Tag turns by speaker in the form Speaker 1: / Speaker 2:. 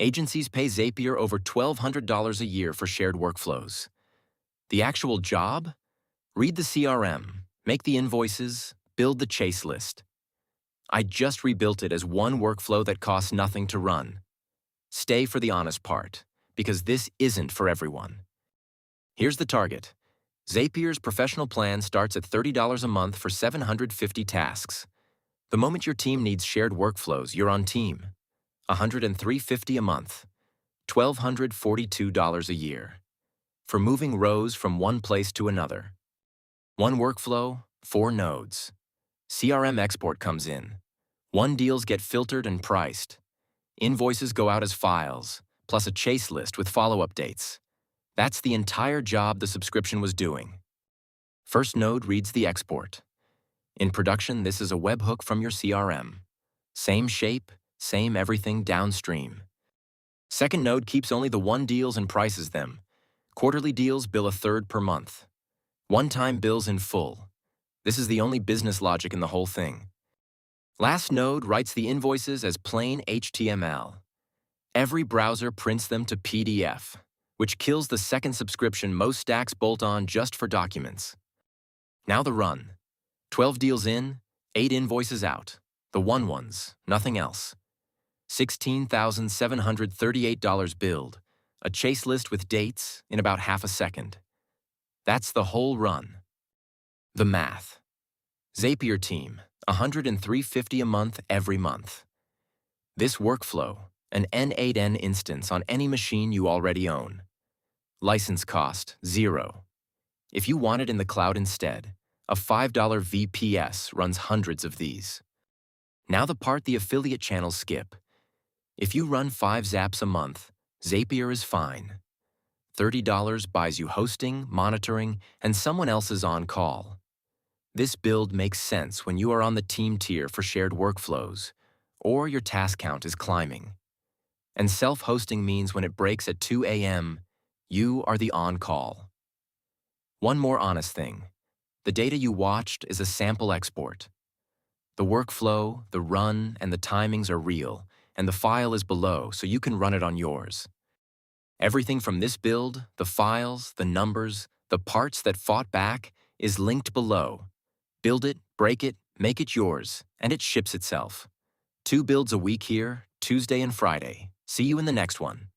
Speaker 1: Agencies pay Zapier over $1,200 a year for shared workflows. The actual job? Read the CRM, make the invoices, build the chase list. I just rebuilt it as one workflow that costs nothing to run. Stay for the honest part, because this isn't for everyone. Here's the target. Zapier's professional plan starts at $30 a month for 750 tasks. The moment your team needs shared workflows, you're on team. $103.50 a month, $1,242 a year. For moving rows from one place to another. One workflow, 4 nodes. CRM export comes in. Deals get filtered and priced. Invoices go out as files, plus a chase list with follow-up dates. That's the entire job the subscription was doing. First node reads the export. In production, this is a webhook from your CRM. Same shape, same everything downstream. Second node keeps only the deals and prices them. Quarterly deals bill a third per month. One-time bills in full. This is the only business logic in the whole thing. Last node writes the invoices as plain HTML. Every browser prints them to PDF, which kills the second subscription most stacks bolt on just for documents. Now the run. 12 deals in, 8 invoices out. The ones, nothing else. $16,738 billed. A chase list with dates in about half a second. That's the whole run. The math. Zapier Team, $103.50 a month every month. This workflow, an n8n instance on any machine you already own. License cost, $0. If you want it in the cloud instead, a $5 VPS runs hundreds of these. Now the part the affiliate channels skip. If you run 5 zaps a month, Zapier is fine. $30 buys you hosting, monitoring, and someone else's on-call. This build makes sense when you are on the team tier for shared workflows, or your task count is climbing. And self-hosting means when it breaks at 2 a.m., you are the on-call. One more honest thing. The data you watched is a sample export. The workflow, the run, and the timings are real, and the file is below so you can run it on yours. Everything from this build, the files, the numbers, the parts that fought back, is linked below. Build it, break it, make it yours, and it ships itself. 2 builds a week here, Tuesday and Friday. See you in the next one.